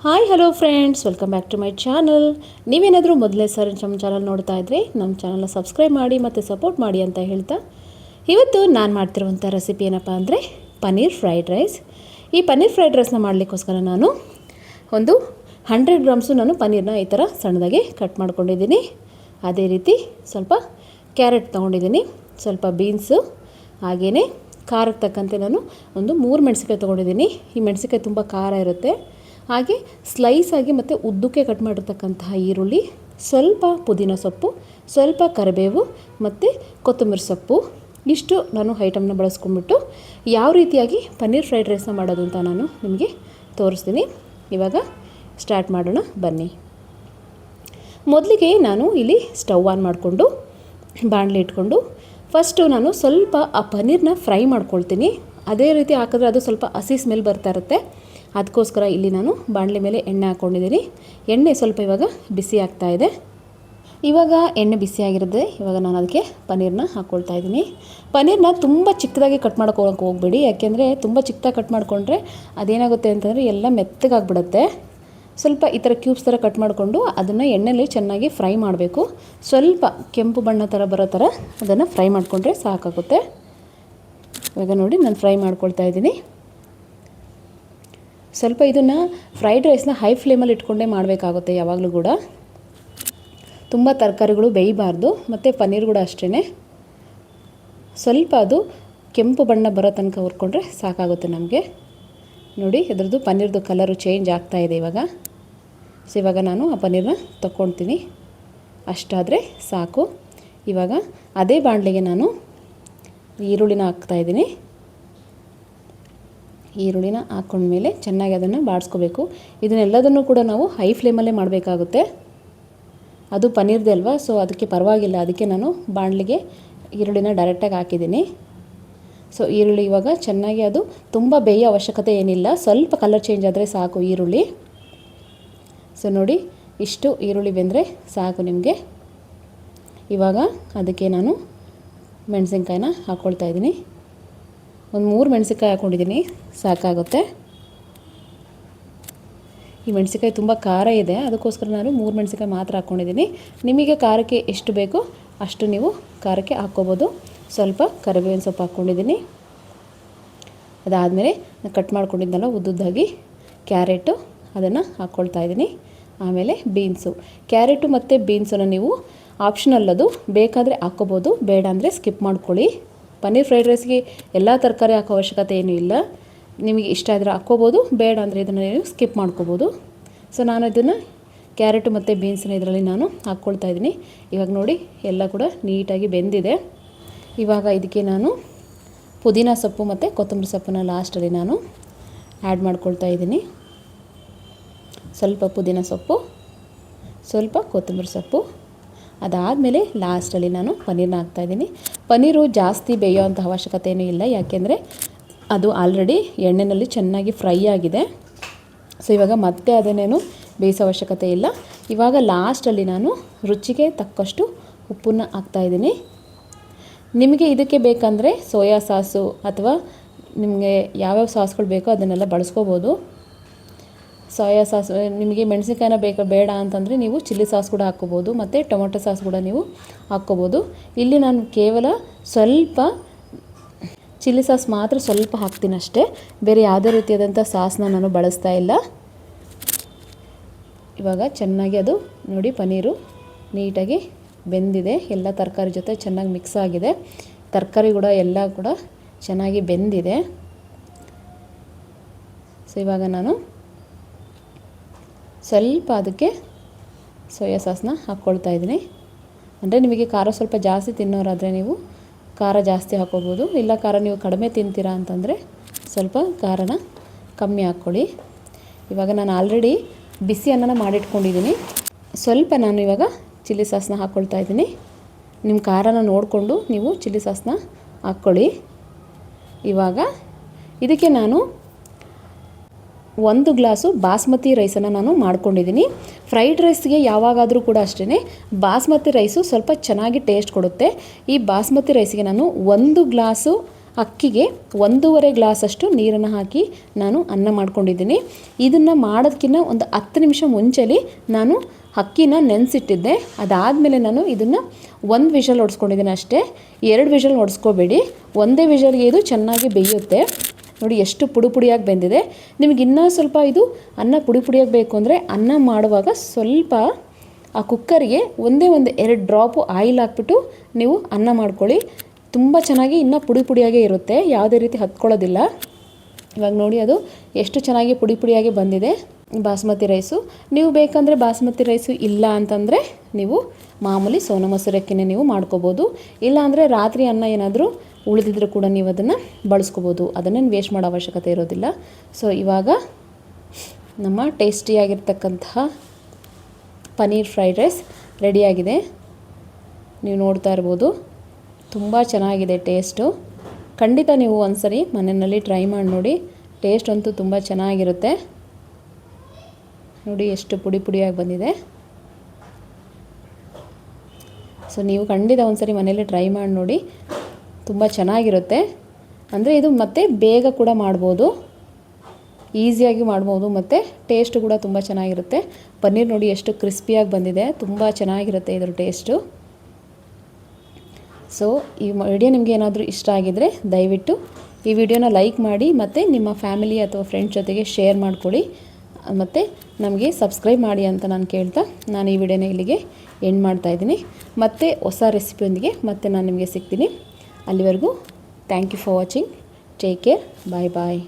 Hi hello friends, welcome back to my channel. ನೀವೇನಾದರೂ ಮೊದಲೇ ಸಾರಿ ನಮ್ಮ ಚಾನಲ್ ನೋಡ್ತಾ ಇದ್ದರೆ ನಮ್ಮ ಚಾನಲ್ನ ಸಬ್ಸ್ಕ್ರೈಬ್ ಮಾಡಿ ಮತ್ತು ಸಪೋರ್ಟ್ ಮಾಡಿ ಅಂತ ಹೇಳ್ತಾ, ಇವತ್ತು ನಾನು ಮಾಡ್ತಿರುವಂಥ ರೆಸಿಪಿ ಏನಪ್ಪ ಅಂದರೆ ಪನ್ನೀರ್ ಫ್ರೈಡ್ ರೈಸ್. ಈ ಪನ್ನೀರ್ ಫ್ರೈಡ್ ರೈಸ್ನ ಮಾಡಲಿಕ್ಕೋಸ್ಕರ ನಾನು ಒಂದು 100 ಗ್ರಾಮ್ಸು ನಾನು ಪನ್ನೀರನ್ನ ಈ ಥರ ಸಣ್ಣದಾಗಿ ಕಟ್ ಮಾಡ್ಕೊಂಡಿದ್ದೀನಿ. ಅದೇ ರೀತಿ ಸ್ವಲ್ಪ ಕ್ಯಾರೆಟ್ ತೊಗೊಂಡಿದ್ದೀನಿ, ಸ್ವಲ್ಪ ಬೀನ್ಸು, ಹಾಗೆಯೇ ಖಾರಕ್ಕೆ ತಕ್ಕಂತೆ ನಾನು ಒಂದು 3 ಮೆಣಸಿನ್ಕಾಯಿ ತೊಗೊಂಡಿದ್ದೀನಿ. ಈ ಮೆಣಸಿನ್ಕಾಯಿ ತುಂಬ ಖಾರ ಇರುತ್ತೆ. ಹಾಗೆ ಸ್ಲೈಸ್ ಆಗಿ ಮತ್ತು ಉದ್ದಕ್ಕೆ ಕಟ್ ಮಾಡಿರ್ತಕ್ಕಂತಹ ಈರುಳ್ಳಿ, ಸ್ವಲ್ಪ ಪುದೀನ ಸೊಪ್ಪು, ಸ್ವಲ್ಪ ಕರಿಬೇವು ಮತ್ತು ಕೊತ್ತಂಬರಿ ಸೊಪ್ಪು, ಇಷ್ಟು ನಾನು ಐಟಮ್ನ ಬಳಸ್ಕೊಂಡ್ಬಿಟ್ಟು ಯಾವ ರೀತಿಯಾಗಿ ಪನ್ನೀರ್ ಫ್ರೈಡ್ ರೈಸ್ನ ಮಾಡೋದು ಅಂತ ನಾನು ನಿಮಗೆ ತೋರಿಸ್ತೀನಿ. ಇವಾಗ ಸ್ಟಾರ್ಟ್ ಮಾಡೋಣ ಬನ್ನಿ. ಮೊದಲಿಗೆ ನಾನು ಇಲ್ಲಿ ಸ್ಟವ್ ಆನ್ ಮಾಡಿಕೊಂಡು ಬಾಣಲೆ ಇಟ್ಕೊಂಡು ಫಸ್ಟು ನಾನು ಸ್ವಲ್ಪ ಆ ಪನ್ನೀರನ್ನ ಫ್ರೈ ಮಾಡ್ಕೊಳ್ತೀನಿ. ಅದೇ ರೀತಿ ಹಾಕಿದ್ರೆ ಅದು ಸ್ವಲ್ಪ ಹಸಿ ಸ್ಮೆಲ್ ಬರ್ತಾ ಇರುತ್ತೆ. ಅದಕ್ಕೋಸ್ಕರ ಇಲ್ಲಿ ನಾನು ಬಾಣಲೆ ಮೇಲೆ ಎಣ್ಣೆ ಹಾಕ್ಕೊಂಡಿದ್ದೀನಿ. ಎಣ್ಣೆ ಸ್ವಲ್ಪ ಇವಾಗ ಬಿಸಿ ಆಗ್ತಾ ಇದೆ. ಇವಾಗ ಎಣ್ಣೆ ಬಿಸಿಯಾಗಿರುತ್ತೆ. ಇವಾಗ ನಾನು ಅದಕ್ಕೆ ಪನ್ನೀರನ್ನ ಹಾಕ್ಕೊಳ್ತಾ ಇದ್ದೀನಿ. ಪನ್ನೀರನ್ನ ತುಂಬ ಚಿಕ್ಕದಾಗಿ ಕಟ್ ಮಾಡ್ಕೊಳಕ್ಕೆ ಹೋಗಬೇಡಿ, ಯಾಕೆಂದರೆ ತುಂಬ ಚಿಕ್ಕದಾಗಿ ಕಟ್ ಮಾಡಿಕೊಂಡ್ರೆ ಅದೇನಾಗುತ್ತೆ ಅಂತಂದರೆ ಎಲ್ಲ ಮೆತ್ತಗಾಗ್ಬಿಡುತ್ತೆ. ಸ್ವಲ್ಪ ಈ ಥರ ಕ್ಯೂಬ್ಸ್ ಥರ ಕಟ್ ಮಾಡಿಕೊಂಡು ಅದನ್ನು ಎಣ್ಣೆಯಲ್ಲಿ ಚೆನ್ನಾಗಿ ಫ್ರೈ ಮಾಡಬೇಕು. ಸ್ವಲ್ಪ ಕೆಂಪು ಬಣ್ಣ ಥರ ಬರೋ ಥರ ಅದನ್ನು ಫ್ರೈ ಮಾಡಿಕೊಂಡ್ರೆ ಸಾಕಾಗುತ್ತೆ. ಇವಾಗ ನೋಡಿ ನಾನು ಫ್ರೈ ಮಾಡ್ಕೊಳ್ತಾ ಇದ್ದೀನಿ. ಸ್ವಲ್ಪ ಇದನ್ನು ಫ್ರೈಡ್ ರೈಸ್ನ ಹೈ ಫ್ಲೇಮಲ್ಲಿ ಇಟ್ಕೊಂಡೇ ಮಾಡಬೇಕಾಗುತ್ತೆ ಯಾವಾಗಲೂ ಕೂಡ. ತುಂಬ ತರಕಾರಿಗಳು ಬೇಯಬಾರ್ದು, ಮತ್ತು ಪನ್ನೀರ್ ಕೂಡ ಅಷ್ಟೇ. ಸ್ವಲ್ಪ ಅದು ಕೆಂಪು ಬಣ್ಣ ಬರೋ ತನಕ ಹುರ್ಕೊಂಡ್ರೆ ಸಾಕಾಗುತ್ತೆ ನಮಗೆ. ನೋಡಿ ಇದ್ರದ್ದು ಪನ್ನೀರ್ದು ಕಲರು ಚೇಂಜ್ ಆಗ್ತಾ ಇದೆ ಇವಾಗ. ಸೊ ಇವಾಗ ನಾನು ಆ ಪನ್ನೀರನ್ನ ತಗೊಳ್ತೀನಿ. ಅಷ್ಟಾದರೆ ಸಾಕು. ಇವಾಗ ಅದೇ ಬಾಣಲೆಗೆ ನಾನು ಈರುಳ್ಳಿನ ಹಾಕ್ತಾಯಿದ್ದೀನಿ. ಈರುಳ್ಳಿನ ಹಾಕ್ಕೊಂಡ್ಮೇಲೆ ಚೆನ್ನಾಗಿ ಅದನ್ನು ಬಾಡಿಸ್ಕೋಬೇಕು. ಇದನ್ನೆಲ್ಲದನ್ನು ಕೂಡ ನಾವು ಹೈ ಫ್ಲೇಮಲ್ಲೇ ಮಾಡಬೇಕಾಗುತ್ತೆ. ಅದು ಪನ್ನೀರ್ದೆ ಅಲ್ವಾ, ಸೊ ಅದಕ್ಕೆ ಪರವಾಗಿಲ್ಲ. ಅದಕ್ಕೆ ನಾನು ಬಾಣಲಿಗೆ ಈರುಳ್ಳಿನ ಡೈರೆಕ್ಟಾಗಿ ಹಾಕಿದ್ದೀನಿ. ಸೊ ಈರುಳ್ಳಿ ಇವಾಗ ಚೆನ್ನಾಗಿ ಅದು ತುಂಬ ಬೇಯೋ ಅವಶ್ಯಕತೆ ಏನಿಲ್ಲ, ಸ್ವಲ್ಪ ಕಲರ್ ಚೇಂಜ್ ಆದರೆ ಸಾಕು ಈರುಳ್ಳಿ. ಸೊ ನೋಡಿ ಇಷ್ಟು ಈರುಳ್ಳಿ ಬೆಂದರೆ ಸಾಕು ನಿಮಗೆ. ಇವಾಗ ಅದಕ್ಕೆ ನಾನು ಮೆಣಸಿನ್ಕಾಯಿನ ಹಾಕ್ಕೊಳ್ತಾ ಇದ್ದೀನಿ. ಒಂದು 3 ಮೆಣಸಿನ್ಕಾಯಿ ಹಾಕ್ಕೊಂಡಿದ್ದೀನಿ, ಸಾಕಾಗುತ್ತೆ. ಈ ಮೆಣಸಿನ್ಕಾಯಿ ತುಂಬ ಖಾರ ಇದೆ, ಅದಕ್ಕೋಸ್ಕರ ನಾನು 3 ಮೆಣಸಿನ್ಕಾಯಿ ಮಾತ್ರ ಹಾಕ್ಕೊಂಡಿದ್ದೀನಿ. ನಿಮಗೆ ಖಾರಕ್ಕೆ ಎಷ್ಟು ಬೇಕೋ ಅಷ್ಟು ನೀವು ಖಾರಕ್ಕೆ ಹಾಕ್ಕೋಬೋದು. ಸ್ವಲ್ಪ ಕರಿಬೇವಿನ ಸೊಪ್ಪು ಹಾಕ್ಕೊಂಡಿದ್ದೀನಿ. ಅದಾದಮೇಲೆ ನಾನು ಕಟ್ ಮಾಡ್ಕೊಂಡಿದ್ದೆನಲ್ಲ ಉದ್ದುದ್ದಾಗಿ ಕ್ಯಾರೆಟು, ಅದನ್ನು ಹಾಕ್ಕೊಳ್ತಾ ಇದ್ದೀನಿ. ಆಮೇಲೆ ಬೀನ್ಸು. ಕ್ಯಾರೆಟು ಮತ್ತು ಬೀನ್ಸನ್ನು ನೀವು ಆಪ್ಷನಲ್, ಅದು ಬೇಕಾದರೆ ಹಾಕ್ಕೋಬೋದು, ಬೇಡ ಅಂದರೆ ಸ್ಕಿಪ್ ಮಾಡ್ಕೊಳ್ಳಿ. ಪನ್ನೀರ್ ಫ್ರೈಡ್ ರೈಸ್ಗೆ ಎಲ್ಲ ತರಕಾರಿ ಹಾಕೋ ಅವಶ್ಯಕತೆ ಏನೂ ಇಲ್ಲ. ನಿಮಗೆ ಇಷ್ಟ ಆದರೆ ಹಾಕ್ಕೋಬೋದು, ಬೇಡ ಅಂದರೆ ಇದನ್ನು ನೀವು ಸ್ಕಿಪ್ ಮಾಡ್ಕೋಬೋದು. ಸೊ ನಾನು ಇದನ್ನು ಕ್ಯಾರೆಟು ಮತ್ತು ಬೀನ್ಸನ್ನ ಇದರಲ್ಲಿ ನಾನು ಹಾಕ್ಕೊಳ್ತಾ ಇದ್ದೀನಿ. ಇವಾಗ ನೋಡಿ ಎಲ್ಲ ಕೂಡ ನೀಟಾಗಿ ಬೆಂದಿದೆ. ಇವಾಗ ಇದಕ್ಕೆ ನಾನು ಪುದೀನ ಸೊಪ್ಪು ಮತ್ತು ಕೊತ್ತಂಬರಿ ಸೊಪ್ಪನ್ನ ಲಾಸ್ಟಲ್ಲಿ ನಾನು ಆ್ಯಡ್ ಮಾಡ್ಕೊಳ್ತಾ ಇದ್ದೀನಿ. ಸ್ವಲ್ಪ ಪುದೀನ ಸೊಪ್ಪು, ಸ್ವಲ್ಪ ಕೊತ್ತಂಬರಿ ಸೊಪ್ಪು, ಅದಾದಮೇಲೆ ಲಾಸ್ಟಲ್ಲಿ ನಾನು ಪನ್ನೀರನ್ನ ಹಾಕ್ತಾಯಿದ್ದೀನಿ. ಪನ್ನೀರು ಜಾಸ್ತಿ ಬೇಯೋ ಅಂಥ ಅವಶ್ಯಕತೆ ಏನೂ ಇಲ್ಲ, ಯಾಕೆಂದರೆ ಅದು ಆಲ್ರೆಡಿ ಎಣ್ಣೆಯಲ್ಲಿ ಚೆನ್ನಾಗಿ ಫ್ರೈ ಆಗಿದೆ. ಸೊ ಇವಾಗ ಮತ್ತೆ ಅದನ್ನೇನು ಬೇಯಿಸೋ ಅವಶ್ಯಕತೆ ಇಲ್ಲ. ಇವಾಗ ಲಾಸ್ಟಲ್ಲಿ ನಾನು ರುಚಿಗೆ ತಕ್ಕಷ್ಟು ಉಪ್ಪನ್ನು ಹಾಕ್ತಾಯಿದ್ದೀನಿ. ನಿಮಗೆ ಇದಕ್ಕೆ ಬೇಕಂದರೆ ಸೋಯಾ ಸಾಸು ಅಥವಾ ನಿಮಗೆ ಯಾವ್ಯಾವ ಸಾಸ್ಗಳು ಬೇಕೋ ಅದನ್ನೆಲ್ಲ ಬಳಸ್ಕೋಬೋದು. ಸೋಯಾ ಸಾಸ್ ನಿಮಗೆ ಮೆಣಸಿನ್ಕಾಯಿನ ಬೇಡ ಅಂತಂದರೆ ನೀವು ಚಿಲ್ಲಿ ಸಾಸ್ ಕೂಡ ಹಾಕ್ಕೋಬೋದು, ಮತ್ತು ಟೊಮೊಟೊ ಸಾಸ್ ಕೂಡ ನೀವು ಹಾಕ್ಕೋಬೋದು. ಇಲ್ಲಿ ನಾನು ಕೇವಲ ಸ್ವಲ್ಪ ಚಿಲ್ಲಿ ಸಾಸ್ ಮಾತ್ರ ಸ್ವಲ್ಪ ಹಾಕ್ತೀನಿ ಅಷ್ಟೇ, ಬೇರೆ ಯಾವುದೇ ರೀತಿಯಾದಂಥ ಸಾಸ್ನ ನಾನು ಬಳಸ್ತಾ ಇಲ್ಲ. ಇವಾಗ ಚೆನ್ನಾಗಿ ಅದು ನೋಡಿ ಪನ್ನೀರು ನೀಟಾಗಿ ಬೆಂದಿದೆ, ಎಲ್ಲ ತರಕಾರಿ ಜೊತೆ ಚೆನ್ನಾಗಿ ಮಿಕ್ಸ್ ಆಗಿದೆ. ತರಕಾರಿ ಕೂಡ ಎಲ್ಲ ಕೂಡ ಚೆನ್ನಾಗಿ ಬೆಂದಿದೆ. ಸೊ ಇವಾಗ ನಾನು ಸ್ವಲ್ಪ ಅದಕ್ಕೆ ಸೋಯಾ ಸಾಸ್ನ ಹಾಕ್ಕೊಳ್ತಾ ಇದ್ದೀನಿ. ಅಂದರೆ ನಿಮಗೆ ಖಾರ ಸ್ವಲ್ಪ ಜಾಸ್ತಿ ತಿನ್ನೋರಾದರೆ ನೀವು ಖಾರ ಜಾಸ್ತಿ ಹಾಕ್ಕೋಬೋದು, ಇಲ್ಲ ಖಾರ ನೀವು ಕಡಿಮೆ ತಿಂತೀರಾ ಅಂತಂದರೆ ಸ್ವಲ್ಪ ಖಾರನ ಕಮ್ಮಿ ಹಾಕ್ಕೊಳ್ಳಿ. ಇವಾಗ ನಾನು ಆಲ್ರೆಡಿ ಬಿಸಿ ಅನ್ನನ ಮಾಡಿಟ್ಕೊಂಡಿದ್ದೀನಿ. ಸ್ವಲ್ಪ ನಾನು ಇವಾಗ ಚಿಲ್ಲಿ ಸಾಸ್ನ ಹಾಕ್ಕೊಳ್ತಾ ಇದ್ದೀನಿ. ನಿಮ್ಮ ಖಾರನ ನೋಡಿಕೊಂಡು ನೀವು ಚಿಲ್ಲಿ ಸಾಸ್ನ ಹಾಕ್ಕೊಳ್ಳಿ. ಇವಾಗ ಇದಕ್ಕೆ ನಾನು 1 ಗ್ಲಾಸು ಬಾಸ್ಮತಿ ರೈಸನ್ನು ನಾನು ಮಾಡ್ಕೊಂಡಿದ್ದೀನಿ. ಫ್ರೈಡ್ ರೈಸ್ಗೆ ಯಾವಾಗಾದರೂ ಕೂಡ ಅಷ್ಟೇ ಬಾಸ್ಮತಿ ರೈಸು ಸ್ವಲ್ಪ ಚೆನ್ನಾಗಿ ಟೇಸ್ಟ್ ಕೊಡುತ್ತೆ. ಈ ಬಾಸ್ಮತಿ ರೈಸ್ಗೆ ನಾನು 1 ಗ್ಲಾಸು ಅಕ್ಕಿಗೆ 1.5 ಗ್ಲಾಸಷ್ಟು ನೀರನ್ನು ಹಾಕಿ ನಾನು ಅನ್ನ ಮಾಡ್ಕೊಂಡಿದ್ದೀನಿ. ಇದನ್ನು ಮಾಡೋದಕ್ಕಿಂತ ಒಂದು 10 ನಿಮಿಷ ಮುಂಚೆಲಿ ನಾನು ಅಕ್ಕಿನ ನೆನೆಸಿಟ್ಟಿದ್ದೆ. ಅದಾದಮೇಲೆ ನಾನು ಇದನ್ನು 1 ವಿಷಲ್ ಹೊಡ್ಸ್ಕೊಂಡಿದ್ದೀನಿ ಅಷ್ಟೇ. 2 ವಿಷಲ್ ಹೊಡ್ಸ್ಕೋಬೇಡಿ, ಒಂದೇ ವಿಷಲ್ಗೆ ಇದು ಚೆನ್ನಾಗಿ ಬೇಯುತ್ತೆ. ನೋಡಿ ಎಷ್ಟು ಪುಡಿ ಪುಡಿಯಾಗಿ ಬೆಂದಿದೆ. ನಿಮಗೆ ಇನ್ನೂ ಸ್ವಲ್ಪ ಇದು ಅನ್ನ ಪುಡಿ ಪುಡಿಯಾಗಿ ಬೇಕು ಅಂದರೆ ಅನ್ನ ಮಾಡುವಾಗ ಸ್ವಲ್ಪ ಆ ಕುಕ್ಕರ್ಗೆ ಒಂದೇ 2 ಡ್ರಾಪು ಆಯಿಲ್ ಹಾಕ್ಬಿಟ್ಟು ನೀವು ಅನ್ನ ಮಾಡ್ಕೊಳ್ಳಿ. ತುಂಬ ಚೆನ್ನಾಗಿ ಇನ್ನೂ ಪುಡಿ ಪುಡಿಯಾಗೇ ಇರುತ್ತೆ, ಯಾವುದೇ ರೀತಿ ಹತ್ಕೊಳ್ಳೋದಿಲ್ಲ. ಇವಾಗ ನೋಡಿ ಅದು ಎಷ್ಟು ಚೆನ್ನಾಗಿ ಪುಡಿ ಪುಡಿಯಾಗಿ ಬಂದಿದೆ ಬಾಸ್ಮತಿ ರೈಸು. ನೀವು ಬೇಕಂದರೆ ಬಾಸ್ಮತಿ ರೈಸು ಇಲ್ಲ ಅಂತಂದರೆ ನೀವು ಮಾಮೂಲಿ ಸೋನಾ ಮಸೂರಿ ಅಕ್ಕಿನೇ ನೀವು ಮಾಡ್ಕೋಬೋದು. ಇಲ್ಲಾಂದರೆ ರಾತ್ರಿ ಅನ್ನ ಏನಾದರೂ ಉಳಿದಿದ್ರೂ ಕೂಡ ನೀವು ಅದನ್ನು ಬಳಸ್ಕೋಬೋದು, ಅದನ್ನೇನು ವೇಸ್ಟ್ ಮಾಡೋ ಅವಶ್ಯಕತೆ ಇರೋದಿಲ್ಲ. ಸೊ ಇವಾಗ ನಮ್ಮ ಟೇಸ್ಟಿಯಾಗಿರ್ತಕ್ಕಂತಹ ಪನ್ನೀರ್ ಫ್ರೈಡ್ ರೈಸ್ ರೆಡಿಯಾಗಿದೆ. ನೀವು ನೋಡ್ತಾ ಇರ್ಬೋದು, ತುಂಬ ಚೆನ್ನಾಗಿದೆ ಟೇಸ್ಟು. ಖಂಡಿತ ನೀವು ಒಂದ್ಸರಿ ಮನೆಯಲ್ಲಿ ಟ್ರೈ ಮಾಡಿ ನೋಡಿ, ಟೇಸ್ಟ್ ಅಂತೂ ತುಂಬ ಚೆನ್ನಾಗಿರುತ್ತೆ. ನೋಡಿ ಎಷ್ಟು ಪುಡಿ ಪುಡಿಯಾಗಿ ಬಂದಿದೆ. ಸೊ ನೀವು ಖಂಡಿತ ಒಂದ್ಸರಿ ಮನೆಯಲ್ಲಿ ಟ್ರೈ ಮಾಡಿ ನೋಡಿ, ತುಂಬ ಚೆನ್ನಾಗಿರುತ್ತೆ. ಅಂದರೆ ಇದು ಮತ್ತೆ ಬೇಗ ಕೂಡ ಮಾಡ್ಬೋದು, ಈಸಿಯಾಗಿ ಮಾಡ್ಬೋದು, ಮತ್ತು ಟೇಸ್ಟು ಕೂಡ ತುಂಬ ಚೆನ್ನಾಗಿರುತ್ತೆ. ಪನ್ನೀರ್ ನೋಡಿ ಎಷ್ಟು ಕ್ರಿಸ್ಪಿಯಾಗಿ ಬಂದಿದೆ, ತುಂಬ ಚೆನ್ನಾಗಿರುತ್ತೆ ಇದ್ರ ಟೇಸ್ಟು. ಸೊ ಈ ವಿಡಿಯೋ ನಿಮಗೆ ಏನಾದರೂ ಇಷ್ಟ ಆಗಿದರೆ ದಯವಿಟ್ಟು ಈ ವಿಡಿಯೋನ ಲೈಕ್ ಮಾಡಿ, ಮತ್ತು ನಿಮ್ಮ ಫ್ಯಾಮಿಲಿ ಅಥವಾ ಫ್ರೆಂಡ್ಸ್ ಜೊತೆಗೆ ಶೇರ್ ಮಾಡಿಕೊಡಿ, ಮತ್ತು ನಮಗೆ ಸಬ್ಸ್ಕ್ರೈಬ್ ಮಾಡಿ ಅಂತ ನಾನು ಕೇಳ್ತಾ ನಾನು ಈ ವಿಡಿಯೋನ ಇಲ್ಲಿಗೆ ಎಂಡ್ ಮಾಡ್ತಾಯಿದ್ದೀನಿ. ಮತ್ತು ಹೊಸ ರೆಸಿಪಿಯೊಂದಿಗೆ ಮತ್ತೆ ನಾನು ನಿಮಗೆ ಸಿಗ್ತೀನಿ. ಅಲ್ಲಿವರೆಗೂ thank you for watching. Take care. Bye bye.